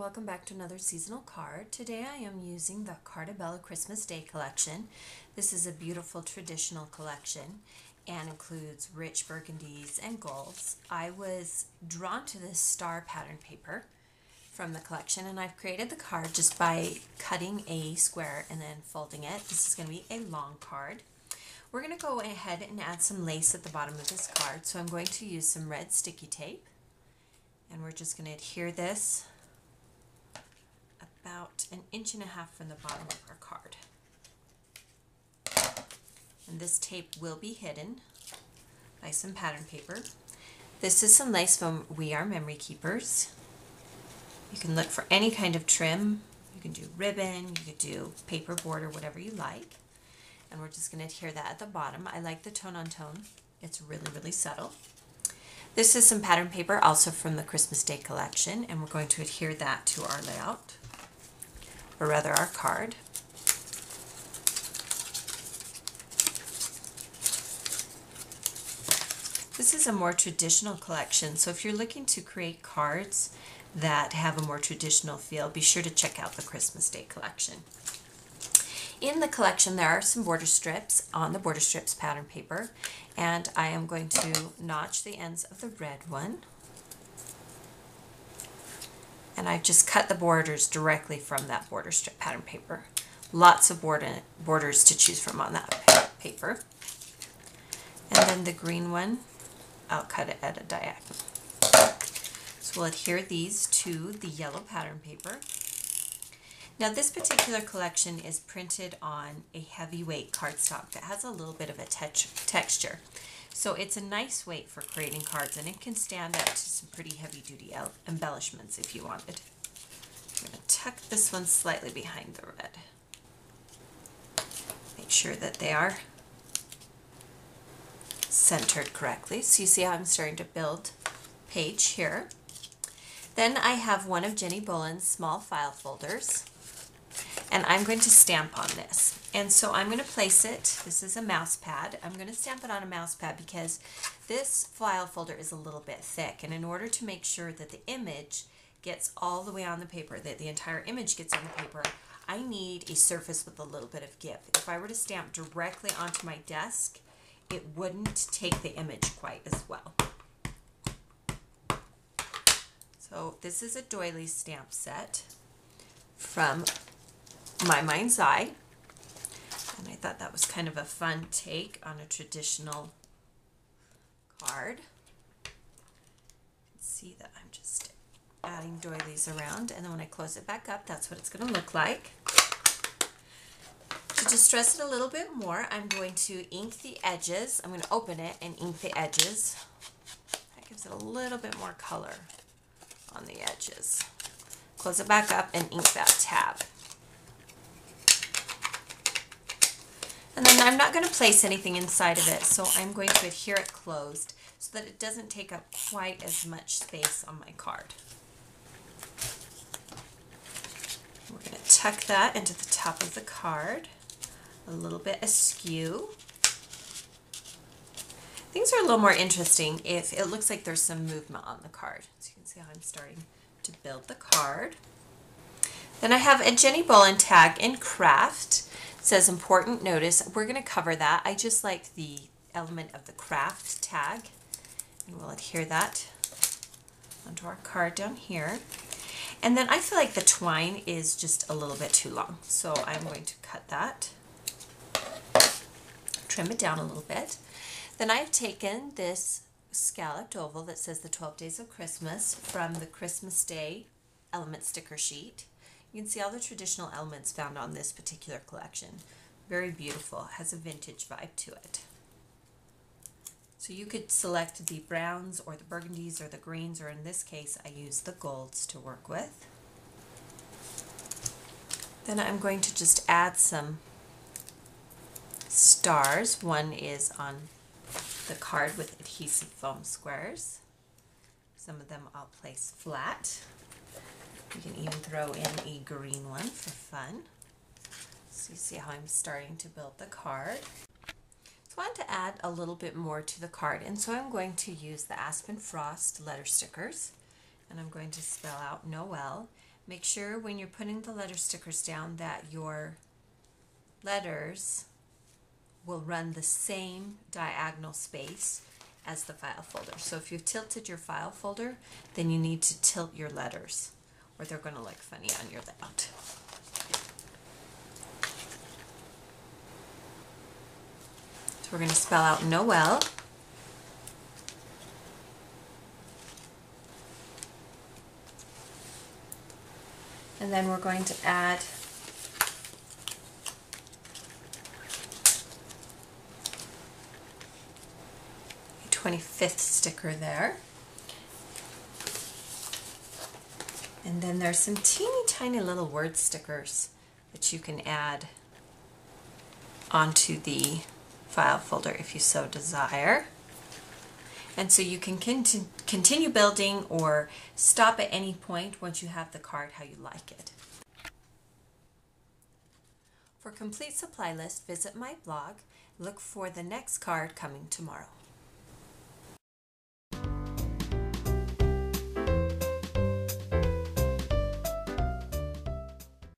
welcome back to another seasonal card. Today I am using the Cartabella Christmas Day collection. This is a beautiful traditional collection and includes rich burgundies and golds. I was drawn to this star pattern paper from the collection, and I've created the card just by cutting a square and then folding it. This is going to be a long card. We're going to go ahead and add some lace at the bottom of this card, so I'm going to use some red sticky tape, and we're just going to adhere this about 1.5 inches from the bottom of our card. And this tape will be hidden by some pattern paper. This is some lace from We Are Memory Keepers. You can look for any kind of trim. You can do ribbon, you could do paper border, whatever you like. And we're just going to adhere that at the bottom. I like the tone on tone. It's really, really subtle. This is some pattern paper also from the Christmas Day collection, and we're going to adhere that to our layout, or rather our card. This is a more traditional collection, so if you're looking to create cards that have a more traditional feel, be sure to check out the Christmas Day collection. In the collection there are some border strips on the border strips pattern paper, and I am going to notch the ends of the red one. And I've just cut the borders directly from that border strip pattern paper. Lots of borders to choose from on that paper. And then the green one, I'll cut it at a diagonal. So we'll adhere these to the yellow pattern paper. Now this particular collection is printed on a heavyweight cardstock that has a little bit of a texture. So it's a nice weight for creating cards, and it can stand up to some pretty heavy-duty embellishments if you wanted. I'm going to tuck this one slightly behind the red. Make sure that they are centered correctly. So you see how I'm starting to build page here. Then I have one of Jenny Boland's small file folders, and I'm going to stamp on this. And so I'm going to place it, this is a mouse pad, I'm going to stamp it on a mouse pad because this file folder is a little bit thick, and in order to make sure that the image gets all the way on the paper, that the entire image gets on the paper, I need a surface with a little bit of give. If I were to stamp directly onto my desk, it wouldn't take the image quite as well. So this is a doily stamp set from My Mind's Eye, and I thought that was kind of a fun take on a traditional card. You can see that I'm just adding doilies around, and then when I close it back up, that's what it's going to look like. To distress it a little bit more, I'm going to ink the edges. I'm going to open it and ink the edges. That gives it a little bit more color on the edges. Close it back up and ink that tab. And then I'm not going to place anything inside of it, so I'm going to adhere it closed so that it doesn't take up quite as much space on my card. We're going to tuck that into the top of the card, a little bit askew. Things are a little more interesting if it looks like there's some movement on the card. So you can see how I'm starting to build the card. Then I have a Jenny Boland tag in craft. It says important notice. We're going to cover that. I just like the element of the craft tag, and we'll adhere that onto our card down here. And then I feel like the twine is just a little bit too long, so I'm going to cut that, trim it down a little bit. Then I've taken this scalloped oval that says the 12 Days of Christmas from the Christmas Day element sticker sheet. You can see all the traditional elements found on this particular collection. Very beautiful, has a vintage vibe to it. So you could select the browns or the burgundies or the greens, or in this case I use the golds to work with. Then I'm going to just add some stars. One is on the card with adhesive foam squares. Some of them I'll place flat. You can even throw in a green one for fun. So you see how I'm starting to build the card. So I want to add a little bit more to the card, and so I'm going to use the Aspen Frost letter stickers, and I'm going to spell out Noel. Make sure when you're putting the letter stickers down that your letters will run the same diagonal space as the file folder. So if you've tilted your file folder, then you need to tilt your letters or they're going to look funny on your layout. So we're going to spell out Noel. And then we're going to add a 25th sticker there. And then there's some teeny tiny little word stickers that you can add onto the file folder if you so desire. And so you can continue building or stop at any point once you have the card how you like it. For a complete supply list, visit my blog. Look for the next card coming tomorrow.